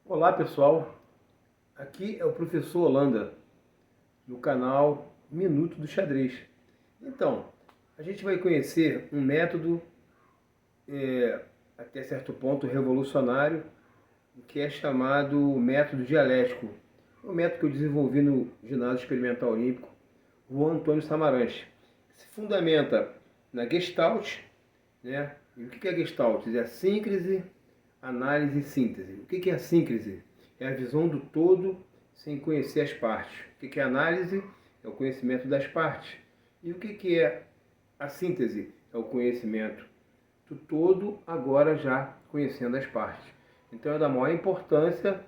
Olá pessoal, aqui é o professor Holanda, no canal Minuto do Xadrez. Então, a gente vai conhecer um método até certo ponto revolucionário, que é chamado método dialético. É um método que eu desenvolvi no Ginásio Experimental Olímpico Juan Antônio Samaranch. Se fundamenta na Gestalt, né? E o que é Gestalt? É a síncrese, análise e síntese. O que é a síncrese? É a visão do todo sem conhecer as partes. O que é a análise? É o conhecimento das partes. E o que é a síntese? É o conhecimento do todo, agora já conhecendo as partes. Então é da maior importância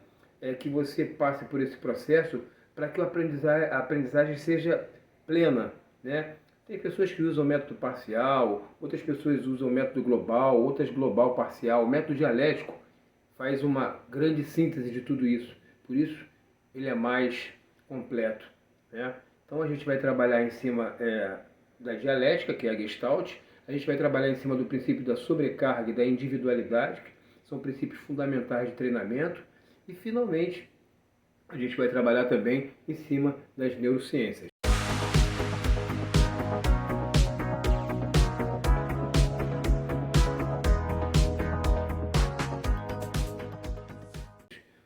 que você passe por esse processo para que a aprendizagem seja plena, né? Tem pessoas que usam o método parcial, outras pessoas usam o método global, outras global parcial. O método dialético faz uma grande síntese de tudo isso. Por isso, ele é mais completo, né? Então a gente vai trabalhar em cima da dialética, que é a Gestalt. A gente vai trabalhar em cima do princípio da sobrecarga e da individualidade, que são princípios fundamentais de treinamento. E, finalmente, a gente vai trabalhar também em cima das neurociências.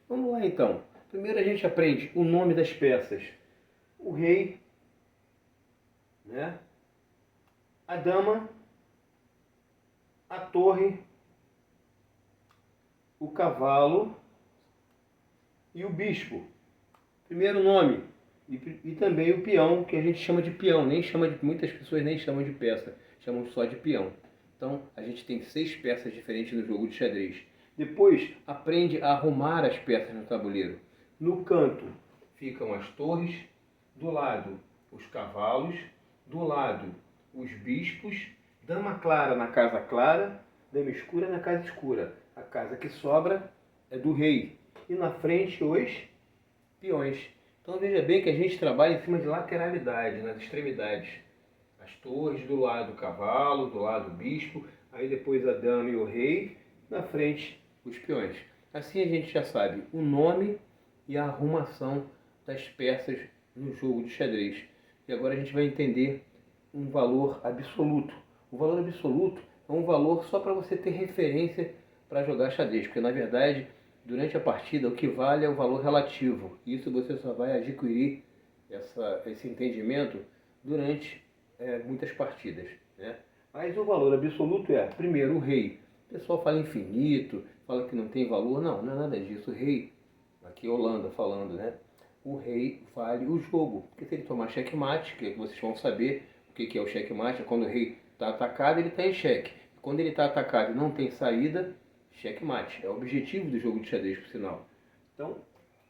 Vamos lá então. Primeiro a gente aprende o nome das peças. O rei, né? A dama, a torre, o cavalo e o bispo. Primeiro nome. E também o peão, que a gente chama de peão. Muitas pessoas nem chamam de peça, chamam só de peão. Então a gente tem 6 peças diferentes no jogo de xadrez. Depois aprende a arrumar as peças no tabuleiro. No canto ficam as torres, do lado os cavalos, do lado os bispos, dama clara na casa clara, dama escura na casa escura. A casa que sobra é do rei. E na frente os peões. Então veja bem que a gente trabalha em cima de lateralidade, nas extremidades. As torres do lado do cavalo, do lado do bispo, aí depois a dama e o rei, na frente os peões. Assim a gente já sabe o nome e a arrumação das peças no jogo de xadrez. E agora a gente vai entender um valor absoluto. O valor absoluto é um valor só para você ter referência para jogar xadrez, porque na verdade, durante a partida, o que vale é o valor relativo. Isso você só vai adquirir esse entendimento durante muitas partidas, né? Mas o valor absoluto é, primeiro, o rei. O pessoal fala infinito, fala que não tem valor. Não, não é nada disso. O rei, aqui Holanda falando, né? O rei vale o jogo. Porque se ele tomar checkmate, que vocês vão saber o que é o checkmate, é quando o rei está atacado, ele está em xeque. Quando ele está atacado e não tem saída, checkmate. É o objetivo do jogo de xadrez, por sinal. Então,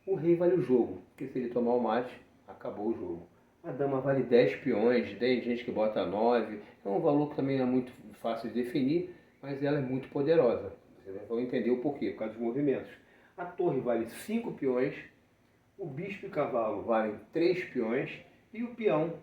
o rei vale o jogo. Porque se ele tomar o mate, acabou o jogo. A dama vale 10 peões, tem gente que bota 9. É um valor que também é muito fácil de definir, mas ela é muito poderosa. Vocês vão entender o porquê, por causa dos movimentos. A torre vale 5 peões, o bispo e cavalo valem 3 peões e o peão,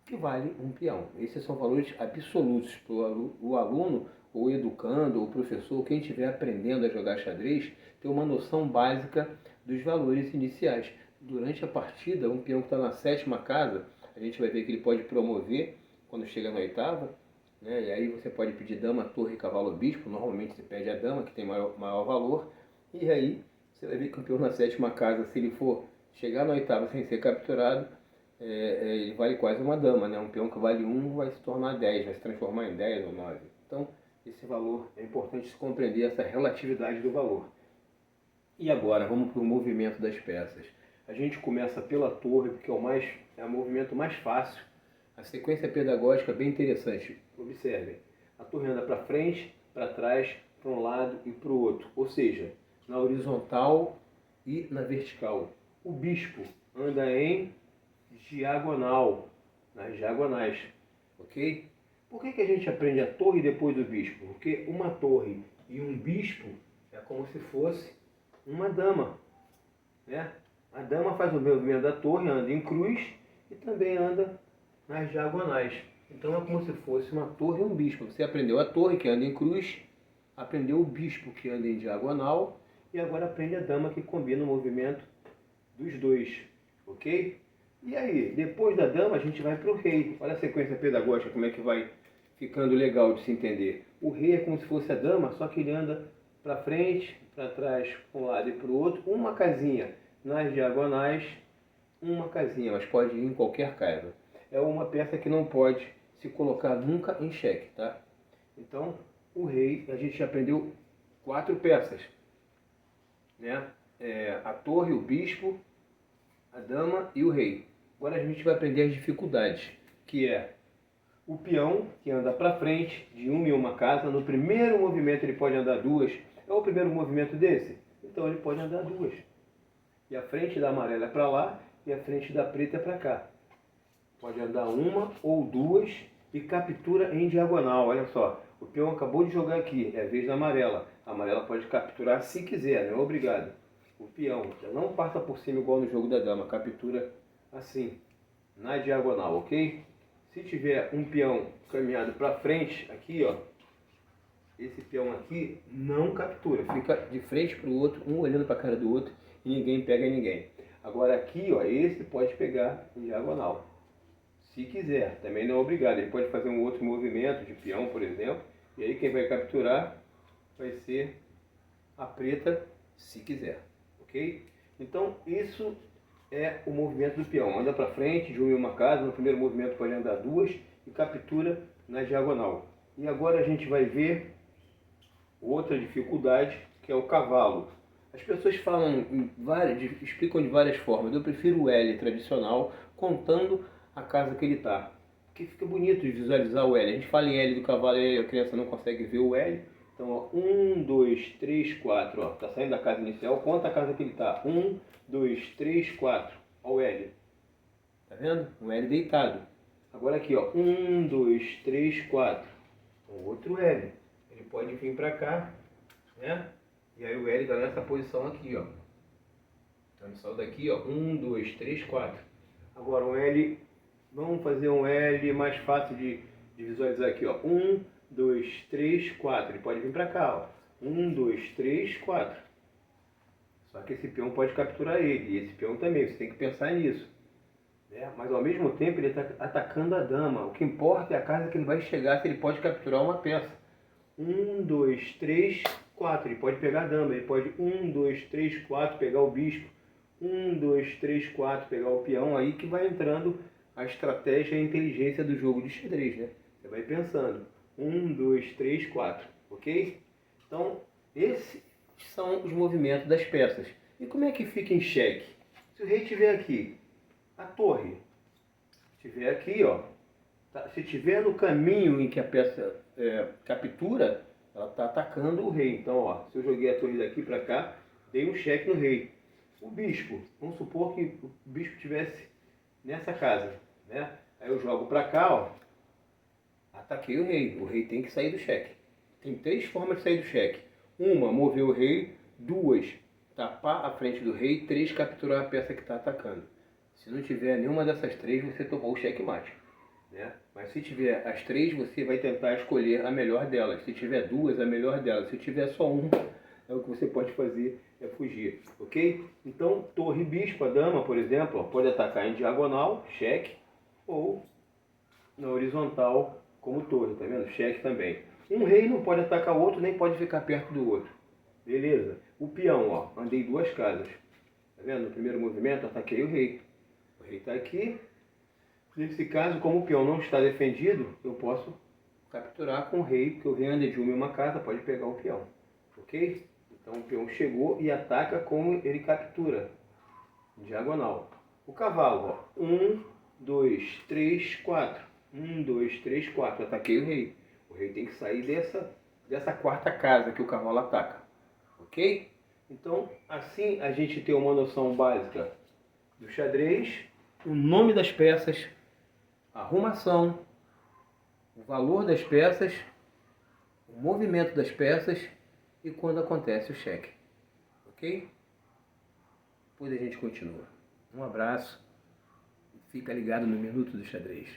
que vale 1 peão. Esses são valores absolutos para o aluno, ou educando, ou professor, quem estiver aprendendo a jogar xadrez, ter uma noção básica dos valores iniciais. Durante a partida, um peão que está na 7ª casa, a gente vai ver que ele pode promover quando chega na 8ª, né? E aí você pode pedir dama, torre, cavalo, bispo. Normalmente você pede a dama, que tem maior valor. E aí você vai ver que o peão na 7ª casa, se ele for chegar na 8ª sem ser capturado, ele vale quase uma dama, né? Um peão que vale 1 vai se tornar 10, vai se transformar em 10 ou 9. Então, esse valor é importante se compreender essa relatividade do valor. E agora, vamos para o movimento das peças. A gente começa pela torre, porque é o movimento mais fácil. A sequência pedagógica é bem interessante. Observem. A torre anda para frente, para trás, para um lado e para o outro. Ou seja, na horizontal e na vertical. O bispo anda em diagonal, nas diagonais. Ok? Por que a gente aprende a torre depois do bispo? Porque uma torre e um bispo é como se fosse uma dama, né? A dama faz o movimento da torre, anda em cruz e também anda nas diagonais. Então é como se fosse uma torre e um bispo. Você aprendeu a torre, que anda em cruz, aprendeu o bispo, que anda em diagonal, e agora aprende a dama, que combina o movimento dos dois, ok? E aí, depois da dama, a gente vai para o rei. Olha a sequência pedagógica, como é que vai ficando legal de se entender. O rei é como se fosse a dama, só que ele anda para frente, para trás, para um lado e para o outro, uma casinha nas diagonais, uma casinha, mas pode ir em qualquer casa. É uma peça que não pode se colocar nunca em xeque, tá? Então, o rei, a gente já aprendeu 4 peças, né? A torre, o bispo, a dama e o rei. Agora a gente vai aprender as dificuldades, que é o peão, que anda para frente de uma em uma casa. No primeiro movimento ele pode andar 2. É o primeiro movimento desse? Então ele pode andar 2. E a frente da amarela é para lá e a frente da preta é para cá. Pode andar uma ou 2 e captura em diagonal. Olha só, o peão acabou de jogar aqui, é a vez da amarela. A amarela pode capturar se quiser, não é obrigado. O peão já não passa por cima igual no jogo da dama, captura assim, na diagonal, ok? Se tiver um peão caminhado para frente, aqui ó, esse peão aqui não captura, fica de frente para o outro, um olhando para a cara do outro e ninguém pega ninguém. Agora aqui ó, esse pode pegar em diagonal, se quiser, também não é obrigado. Ele pode fazer um outro movimento de peão, por exemplo, e aí quem vai capturar vai ser a preta, se quiser, ok? Então isso é o movimento do peão. Anda para frente de uma em uma casa, no primeiro movimento pode andar 2 e captura na diagonal. E agora a gente vai ver outra dificuldade, que é o cavalo. As pessoas falam explicam de várias formas. Eu prefiro o L tradicional, contando a casa que ele está. Porque fica bonito de visualizar o L. A gente fala em L do cavalo e a criança não consegue ver o L. Então, ó, 1, 2, 3, 4. Ó, tá saindo da casa inicial, conta a casa que ele está. 1, 2, 3, 4. Ó o L. Tá vendo? Um L deitado. Agora aqui, ó. 1, 2, 3, 4. Um outro L. Ele pode vir para cá, né? E aí o L está nessa posição aqui, ó. Então ele saiu daqui, ó. 1, 2, 3, 4. Agora um L. Vamos fazer um L mais fácil de visualizar aqui, ó. 1, 2, 3, 4. Ele pode vir para cá, ó. 1, 2, 3, 4. Só que esse peão pode capturar ele. E esse peão também. Você tem que pensar nisso. Né? Mas ao mesmo tempo ele está atacando a dama. O que importa é a casa que ele vai chegar, se ele pode capturar uma peça. 1, 2, 3, 4. Ele pode pegar a dama. Ele pode 1, 2, 3, 4 pegar o bispo. 1, 2, 3, 4 pegar o peão. Aí que vai entrando a estratégia e a inteligência do jogo de xadrez, né? Você vai pensando. 1, 2, 3, 4. Ok? Então, esses são os movimentos das peças. E como é que fica em xeque? Se o rei estiver aqui, a torre estiver aqui, ó. Se estiver no caminho em que a peça captura, ela está atacando o rei. Então, ó, se eu joguei a torre daqui para cá, dei um cheque no rei. O bispo, vamos supor que o bispo estivesse nessa casa, né? Aí eu jogo para cá, ó, ataquei o rei. O rei tem que sair do cheque. Tem 3 formas de sair do cheque. Uma, mover o rei. 2, tapar a frente do rei. 3, capturar a peça que está atacando. Se não tiver nenhuma dessas 3, você tomou o checkmate. Né? Mas se tiver as 3, você vai tentar escolher a melhor delas. Se tiver 2, a melhor delas. Se tiver só uma, o que você pode fazer é fugir, ok? Então, torre bispo, a dama, por exemplo, ó, pode atacar em diagonal, cheque, ou na horizontal, como torre, tá vendo? Cheque também. Um rei não pode atacar o outro, nem pode ficar perto do outro. Beleza? O peão, ó, andei 2 casas. Tá vendo? No primeiro movimento, ataquei o rei. O rei está aqui. Nesse caso, como o peão não está defendido, eu posso capturar com o rei, porque o rei anda de uma em uma casa, pode pegar o peão. Ok? Então o peão chegou e ataca como ele captura. Diagonal. O cavalo, ó. 1, 2, 3, 4. 1, 2, 3, 4. Ataquei o rei. O rei tem que sair dessa quarta casa que o cavalo ataca. Ok? Então, assim a gente tem uma noção básica do xadrez, o nome das peças, a arrumação, o valor das peças, o movimento das peças e quando acontece o cheque. Ok? Depois a gente continua. Um abraço e fica ligado no Minuto do Xadrez.